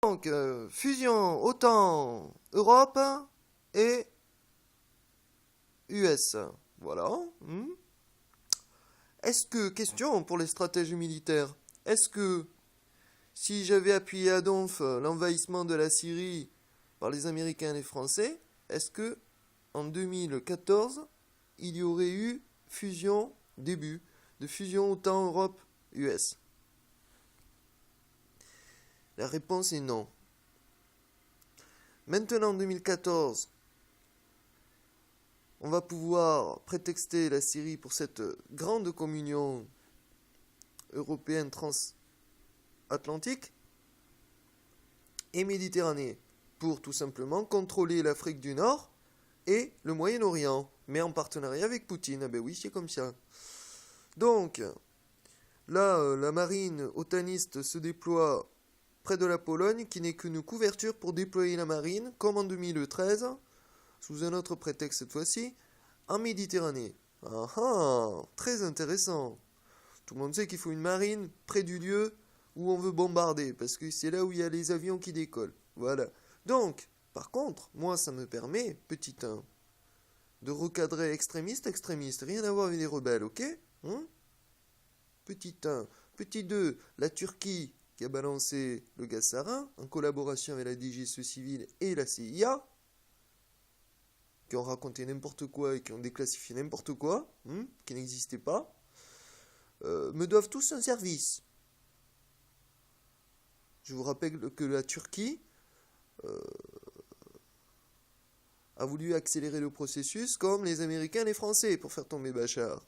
Donc, fusion OTAN, Europe et US. Voilà. Est-ce que, question pour les stratèges militaires, est-ce que si j'avais appuyé à donf l'envahissement de la Syrie par les Américains et les Français, est-ce que en 2014, il y aurait eu début de fusion OTAN Europe-US? La réponse est non. Maintenant, en 2014, on va pouvoir prétexter la Syrie pour cette grande communion européenne transatlantique et Méditerranée pour tout simplement contrôler l'Afrique du Nord et le Moyen-Orient, mais en partenariat avec Poutine. Ah ben oui, c'est comme ça. Donc, là, la marine otaniste se déploie près de la Pologne, qui n'est qu'une couverture pour déployer la marine, comme en 2013, sous un autre prétexte cette fois-ci, en Méditerranée. Ah ah, très intéressant. Tout le monde sait qu'il faut une marine près du lieu où on veut bombarder, parce que c'est là où il y a les avions qui décollent. Voilà. Donc, par contre, moi, ça me permet, petit 1, de recadrer extrémiste, rien à voir avec les rebelles, ok? Petit 1. Petit 2, la Turquie qui a balancé le gaz sarin en collaboration avec la DGSE civile et la CIA, qui ont raconté n'importe quoi et qui ont déclassifié n'importe quoi, qui n'existait pas, me doivent tous un service. Je vous rappelle que la Turquie a voulu accélérer le processus comme les Américains et les Français pour faire tomber Bachar.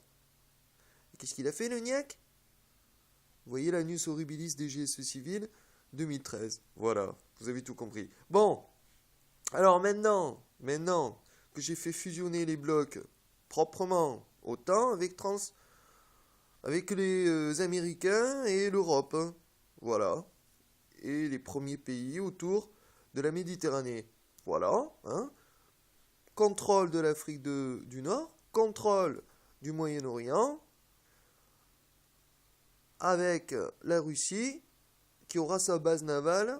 Et qu'est-ce qu'il a fait, le niaque? Vous voyez la Nus Horribilis DGSE civile 2013. Voilà, vous avez tout compris. Bon, alors maintenant que j'ai fait fusionner les blocs proprement, OTAN avec les Américains et l'Europe. Voilà. Et les premiers pays autour de la Méditerranée. Voilà. Contrôle de l'Afrique du Nord, contrôle du Moyen-Orient, avec la Russie, qui aura sa base navale,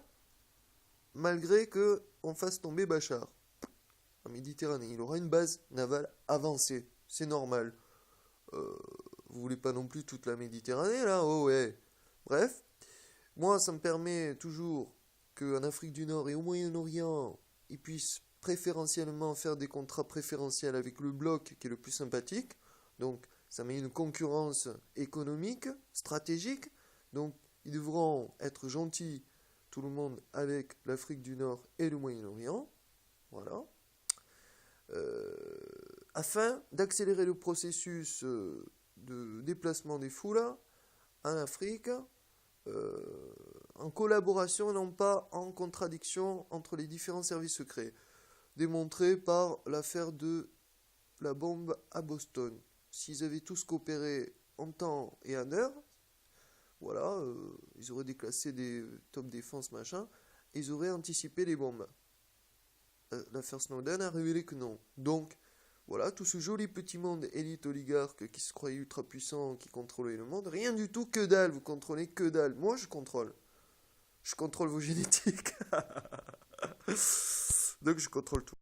malgré qu'on fasse tomber Bachar. En Méditerranée, il aura une base navale avancée. C'est normal. Vous voulez pas non plus toute la Méditerranée, là? Oh ouais. Bref, moi, ça me permet toujours qu'en Afrique du Nord et au Moyen-Orient, ils puissent préférentiellement faire des contrats préférentiels avec le bloc qui est le plus sympathique. Donc, ça met une concurrence économique, stratégique. Donc, ils devront être gentils, tout le monde, avec l'Afrique du Nord et le Moyen-Orient. Voilà. Afin d'accélérer le processus de déplacement des foules en Afrique, en collaboration et non pas en contradiction entre les différents services secrets, démontré par l'affaire de la bombe à Boston. S'ils avaient tous coopéré en temps et en heure, voilà, ils auraient déclassé des top défense machin, et ils auraient anticipé les bombes. L'affaire Snowden a révélé que non. Donc, voilà, tout ce joli petit monde élite oligarque qui se croyait ultra puissant, qui contrôlait le monde, rien du tout, que dalle, vous contrôlez que dalle. Moi, je contrôle. Je contrôle vos génétiques. Donc, je contrôle tout.